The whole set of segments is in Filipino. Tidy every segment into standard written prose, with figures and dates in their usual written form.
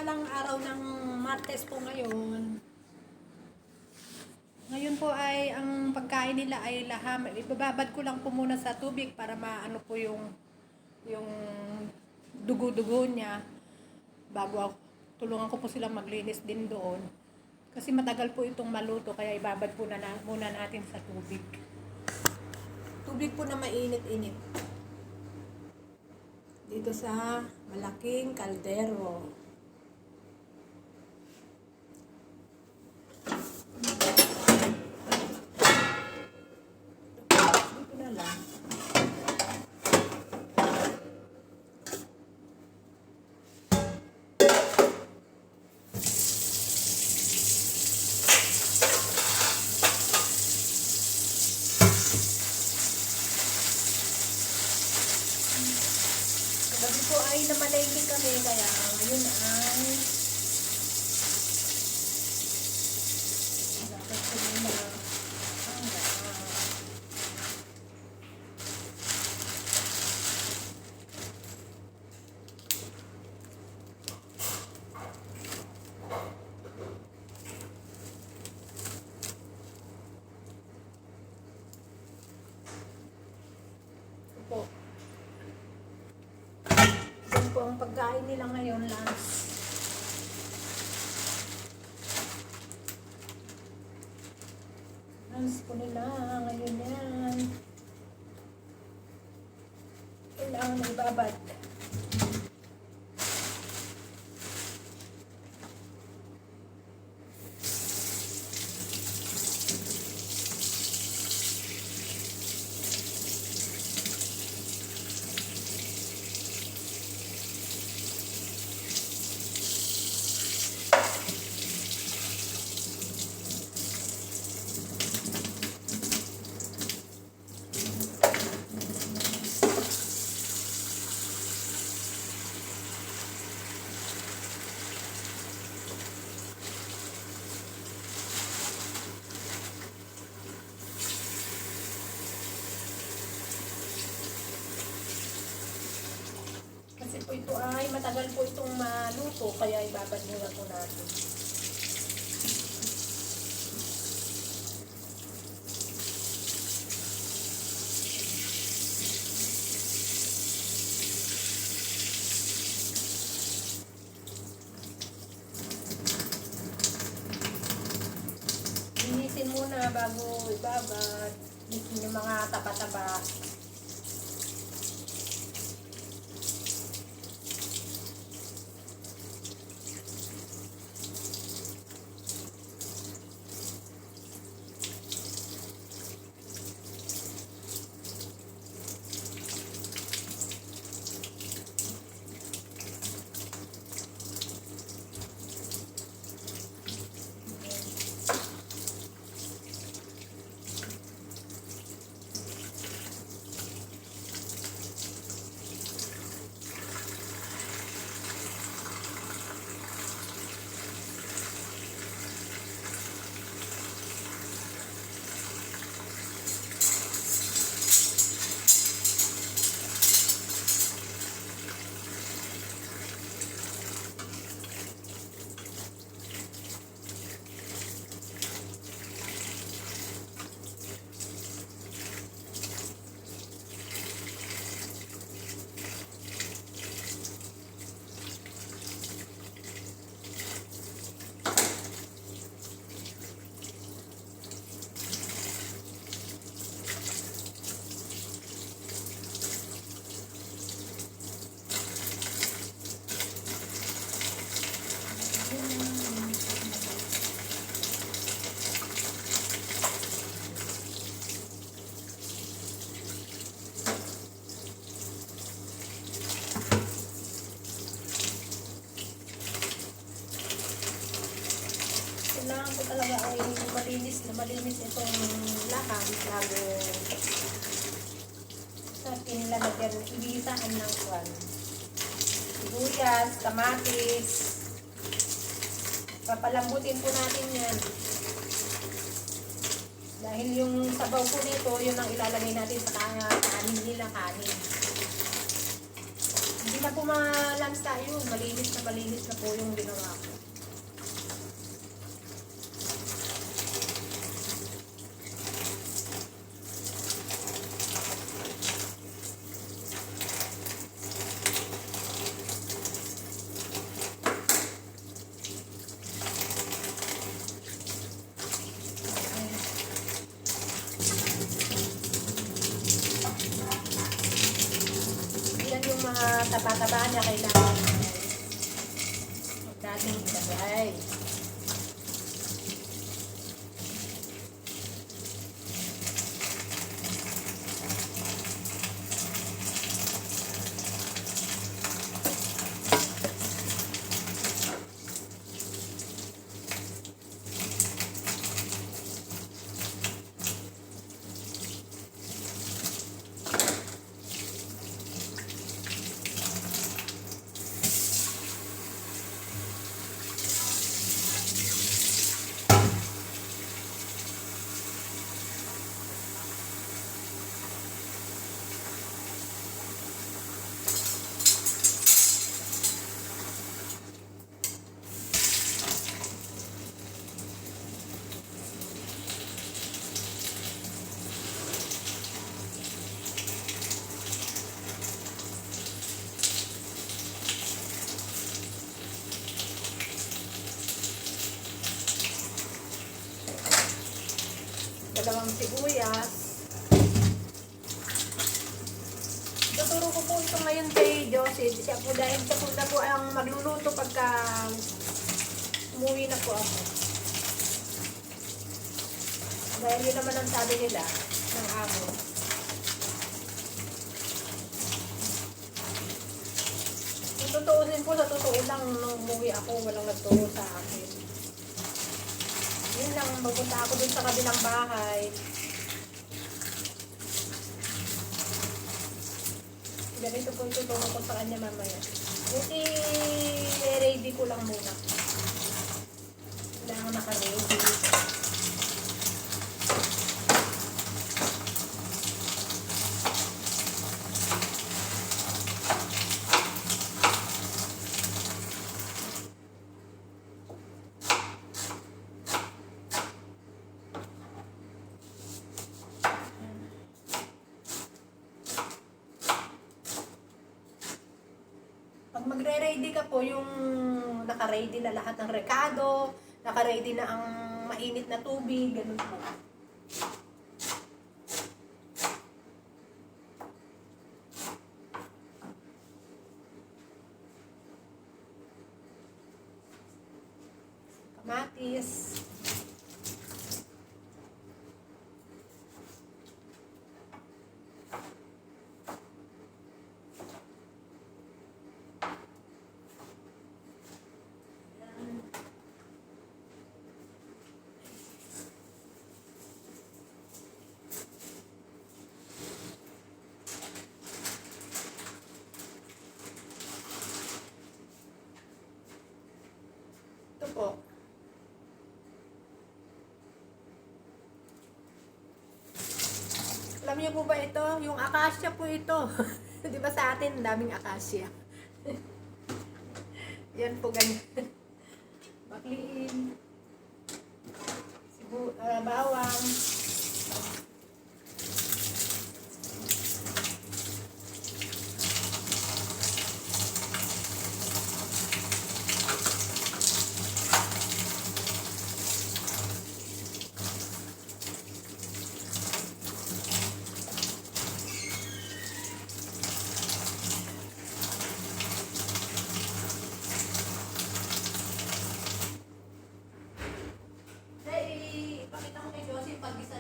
mapagpalang araw ng Martes po ngayon. Ngayon po ay ang pagkain nila ay laham. Ibababad ko lang po muna sa tubig para maano po yung dugo-dugo niya bago ako, tulungan ko po silang maglinis din doon. Kasi matagal po itong maluto kaya ibabad po muna natin sa tubig. Tubig po na mainit-init. Dito sa malaking kaldero. Dito na lang. Gabi po ay namalengke kami kaya ngayon ay dapat po muna ang po. Yan po ang pagkain nila ngayon, lunch. Lunch po nila ngayon yan. Kailangan ibabad. Kasi po ito ay matagal po itong maluto, kaya ibabad muna po natin. Linisin muna bago ibabad. Yung mga taba-taba. Kailangan ko talaga ay malinis itong laham bago sa kinilalagyan, ibitaan ng kwan. Sibuyas, kamatis. Papalambutin po natin yan. Dahil yung sabaw po nito, yun ang ilalagay natin sa kanin nila, kanin. Hindi na po malansa yun. Malinis na po yung ginawa ko. Yan yung mga taba-taba niya kailangan natin ilagay. Dalawang sibuyas. Tuturo ko po ito ngayon kay Josie. Siya po dahil siya po na po ang magluluto pagka umuwi na po ako. Dahil yun naman ang sabi nila ng amo. Kung tutuusin po sa totoo lang nung umuwi ako, walang nagturo sa akin. Yun lang, magpunta ako dun sa kabilang bahay. Ganito po ituturo ko sa kanya mamaya. I-ready ko lang muna. Kailangan naka-ready. Pag magre-ready ka po, yung naka-ready na lahat ng rekado, naka-ready na ang mainit na tubig, ganun po. Kamatis. Ito po. Alam niyo po ba ito? Yung akasya po ito. Di ba sa atin, daming akasya. Yan po ganyan. Bakliin. Bawang. Ipakita ko kay Josie pag isa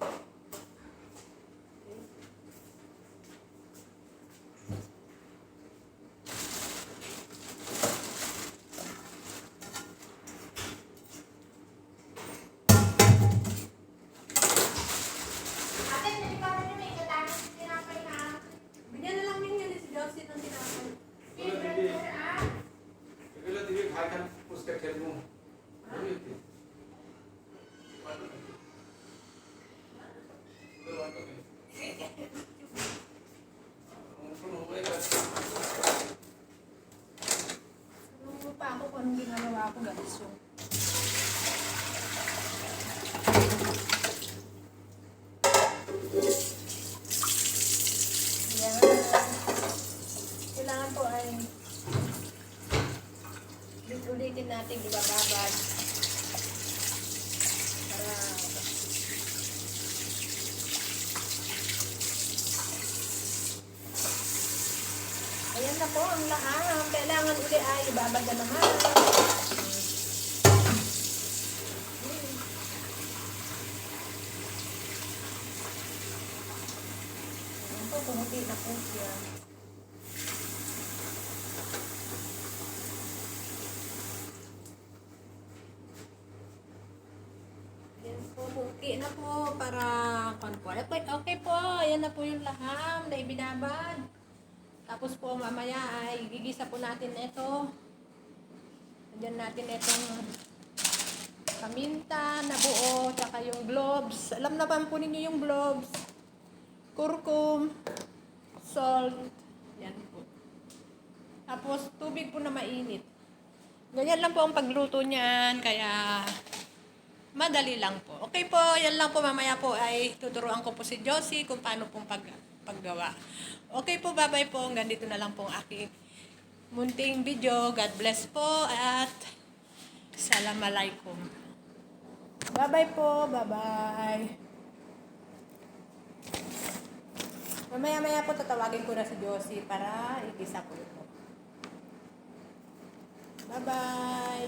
Ate, naliparan niyo may katapos tinapay na. Bigyan na lang ninyo ni si Josie ng tinapay. Favorite sir, ah? Ikaw TV खाए kan उसका खेल मु Nung pa ako kung anong ginagawa ko guys. Yung yan. Kailangan po ay ulitin natin ibababad para ayan na po ang laham. Kailangan uli ay ibabad na naman. Ayan po, pumuti na po siya. Ayan po, pumuti na po para okay, okay po, ayan na po yung laham na ibinabad. Tapos po mamaya ay gigisa po natin ito. Diyan natin itong paminta na buo, tsaka yung gloves. Alam na ba po ninyo yung gloves? Kurkum, salt, yan po. Tapos tubig po na mainit. Ganyan lang po ang pagluto niyan, kaya madali lang po. Okay po, yan lang po. Mamaya po ay tuturuan ko po si Josie kung paano pong paggawa. Okay po, bye-bye po. Hanggang dito na lang po ang aking munting video. God bless po at Assalamualaikum. Bye-bye po, bye-bye. Mamaya-maya po tatawagin ko na si Josie para igisa ko ito. Bye-bye.